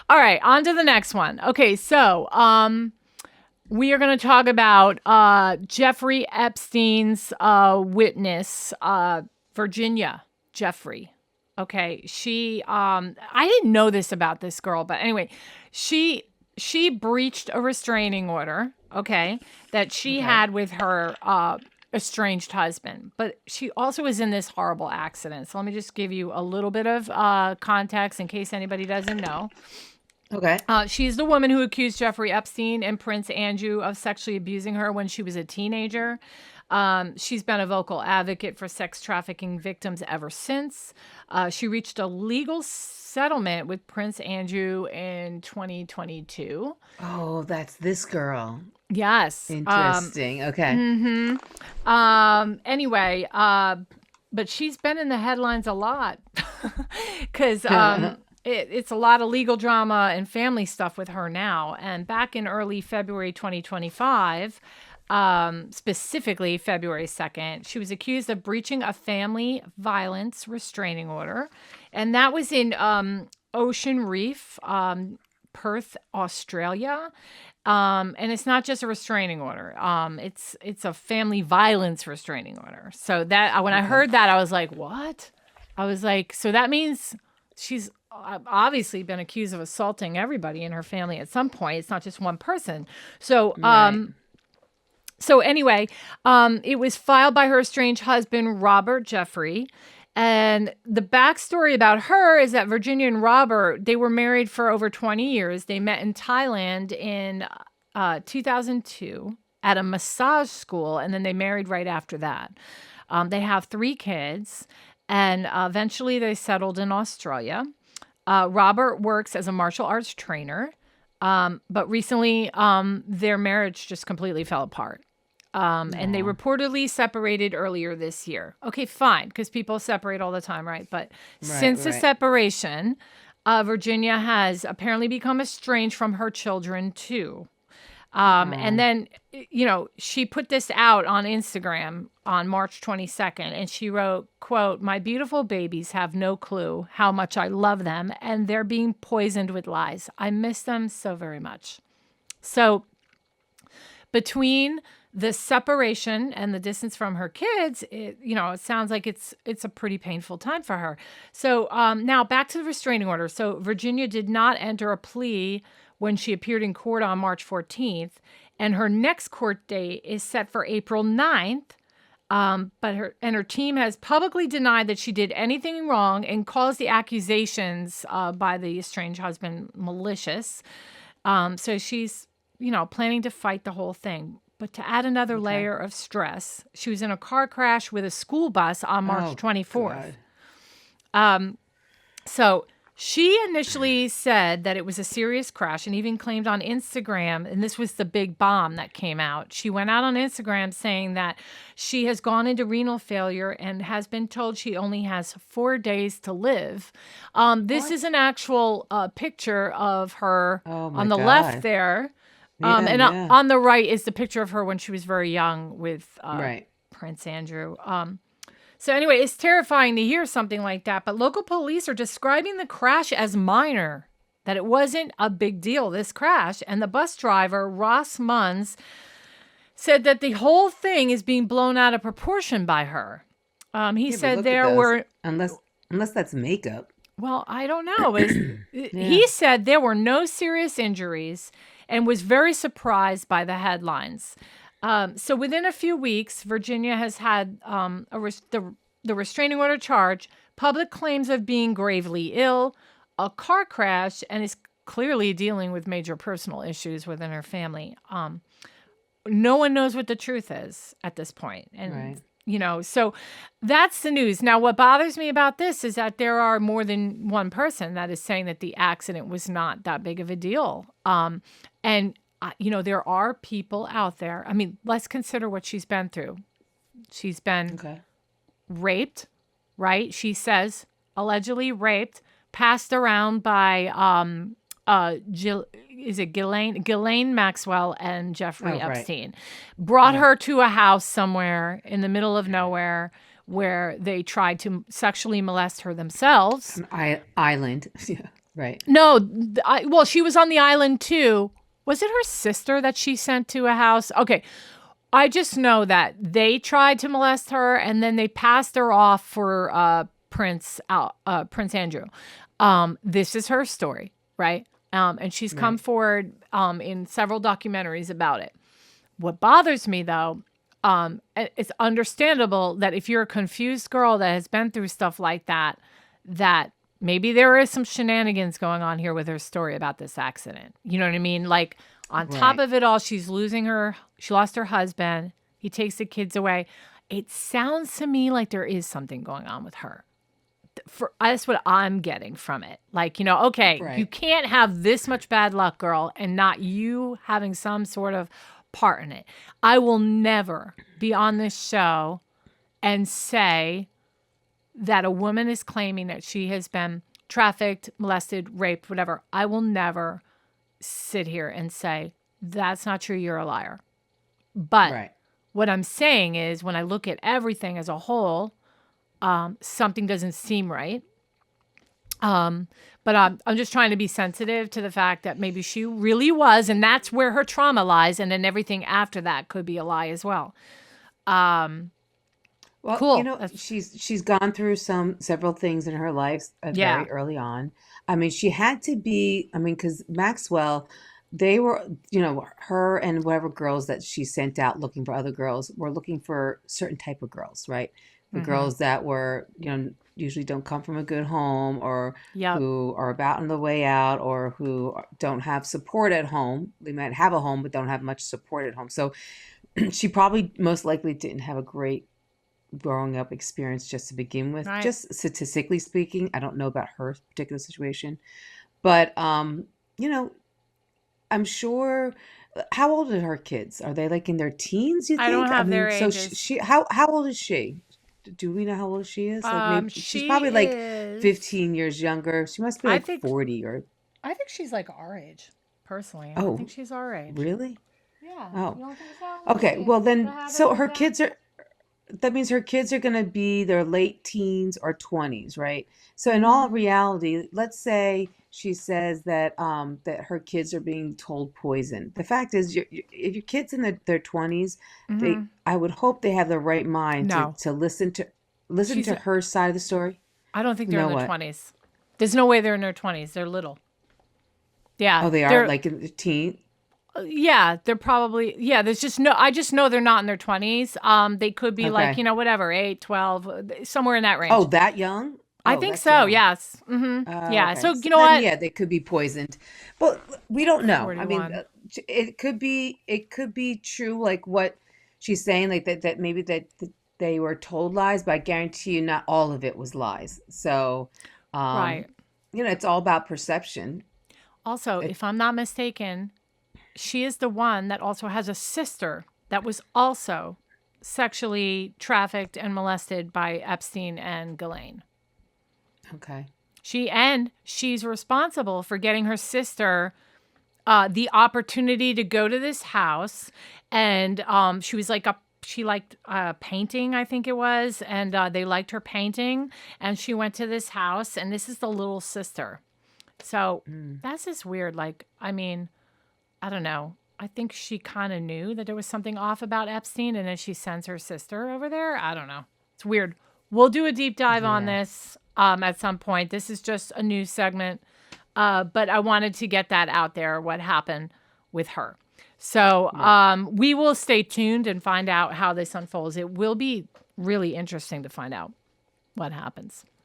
All right, on to the next one. Okay, so we are going to talk about Jeffrey Epstein's witness, Virginia Jeffrey. Okay, she I didn't know this about this girl, but anyway, she breached a restraining order, okay, that she had with her estranged husband. But she also was in this horrible accident. So let me just give you a little bit of context in case anybody doesn't know. Okay. She's the woman who accused Jeffrey Epstein and Prince Andrew of sexually abusing her when she was a teenager. She's been a vocal advocate for sex trafficking victims ever since. She reached a legal settlement with Prince Andrew in 2022. Oh, that's this girl. Yes. Interesting. Okay. Anyway, but she's been in the headlines a lot because it's a lot of legal drama and family stuff with her now. And back in early February 2025, specifically February 2nd, she was accused of breaching a family violence restraining order. And that was in Ocean Reef, Perth, Australia. And it's not just a restraining order. It's a family violence restraining order. So that when I heard that, I was like, what? I was like, so that means she's obviously been accused of assaulting everybody in her family at some point. It's not just one person. So, Right. so anyway, it was filed by her estranged husband, Robert Jeffrey. And the backstory about her is that Virginia and Robert, they were married for over 20 years. They met in Thailand in 2002 at a massage school, and then they married right after that. They have 3 kids, and eventually they settled in Australia. Robert works as a martial arts trainer, but recently their marriage just completely fell apart. And they reportedly separated earlier this year. Okay, fine, because people separate all the time, right? But since the separation, Virginia has apparently become estranged from her children too. And then, she put this out on Instagram on March 22nd, and she wrote, quote, "My beautiful babies have no clue how much I love them, and they're being poisoned with lies. I miss them so very much." So between the separation and the distance from her kids, it sounds like it's a pretty painful time for her. So now back to the restraining order. So Virginia did not enter a plea when she appeared in court on March 14th, and her next court date is set for April 9th. But her team has publicly denied that she did anything wrong and calls the accusations by the estranged husband malicious. So she's, planning to fight the whole thing. But to add another layer of stress, she was in a car crash with a school bus on March 24th. So she initially said that it was a serious crash and even claimed on Instagram, and this was the big bomb that came out. She went out on Instagram saying that she has gone into renal failure and has been told she only has 4 days to live. This is an actual picture of her on the left there. On the right is the picture of her when she was very young with Prince Andrew. So anyway, it's terrifying to hear something like that, but local police are describing the crash as minor, that it wasn't a big deal, this crash. And the bus driver, Ross Munns, said that the whole thing is being blown out of proportion by her. He said there were... Unless that's makeup. Well, I don't know. He said there were no serious injuries and was very surprised by the headlines. So within a few weeks, Virginia has had the restraining order charge, public claims of being gravely ill, a car crash, and is clearly dealing with major personal issues within her family. No one knows what the truth is at this point. And, so that's the news. Now, what bothers me about this is that there are more than one person that is saying that the accident was not that big of a deal. There are people out there. I mean, let's consider what she's been through. She's been raped, right? She says allegedly raped, passed around by Ghislaine Maxwell and Jeffrey Epstein. Brought her to a house somewhere in the middle of nowhere where they tried to sexually molest her themselves. An island. Right. No, well, she was on the island too. Was it her sister that she sent to a house? Okay. I just know that they tried to molest her and then they passed her off for Prince Andrew. This is her story, right? And she's come Right. forward in several documentaries about it. What bothers me though, it's understandable that if you're a confused girl that has been through stuff like that, that maybe there is some shenanigans going on here with her story about this accident. You know what I mean? Like on top Right. of it all, she lost her husband. He takes the kids away. It sounds to me like there is something going on with her. That's what I'm getting from it. Like, okay, you Right. can't have this much bad luck, girl, and not you having some sort of part in it. I will never be on this show and say that a woman is claiming that she has been trafficked, molested, raped, whatever. I will never sit here and say, that's not true, you're a liar. But Right. what I'm saying is when I look at everything as a whole, something doesn't seem right. But I'm just trying to be sensitive to the fact that maybe she really was, and that's where her trauma lies, and then everything after that could be a lie as well. Well, Cool. she's gone through several things in her life Yeah. very early on. I mean, she had to be, I mean, because Maxwell, they were, her and whatever girls that she sent out looking for other girls were looking for certain type of girls, right? The Mm-hmm. girls that were, usually don't come from a good home or Yep. who are about on the way out or who don't have support at home. They might have a home, but don't have much support at home. So she probably most likely didn't have a great growing up experience just to begin with. Right. Just statistically speaking, I don't know about her particular situation, but you know, I'm sure. How old are her kids? Are they like in their teens, you I don't think? I have their mean, so she, ages. she how old is she? Do we know how old she is? Like maybe she's She probably like is. 15 years younger. She must be I like think. 40 or I think she's like our age. Personally, I think oh, she's our age. really? Yeah. Oh. You don't think so? Let me Okay. see. Well Do I then have it so written her down? kids are that means her kids are going to be their late teens or 20s, right? So in all Mm-hmm. reality, let's say she says that her kids are being told poison. The fact is, if your kids in their 20s, Mm-hmm. they I would hope they have the right mind to No. to listen She's. to her side of the story. I don't think You they're in know their what? 20s. There's no way they're in their 20s. They're little. Yeah. Oh, they are They're. like in the teen. Yeah, they're probably, yeah, there's just no, I just know they're not in their 20s. They could be like, Okay. whatever, 8, 12, somewhere in that Oh, range. that young? I Oh, think that's so. young. Yes. Yeah. Okay. So, So you know then, what? yeah, they could be poisoned, but we don't know. I mean, 41. it could be true, like what she's saying, like that maybe that they were told lies, but I guarantee you, not all of it was lies. So, um, Right. it's all about perception. Also, It, if I'm not mistaken, she is the one that also has a sister that was also sexually trafficked and molested by Epstein and Ghislaine. okay. She's responsible for getting her sister the opportunity to go to this house, and she liked painting, I think it was, and they liked her painting, and she went to this house, and this is the little sister. So Mm, that's just weird. Like, I mean, I don't know. I think she kind of knew that there was something off about Epstein, and then she sends her sister over there. I don't know. It's weird. We'll do a deep dive on yeah. this at some point. This is just a news segment, but I wanted to get that out there, what happened with her. So Right. we will stay tuned and find out how this unfolds. It will be really interesting to find out what happens.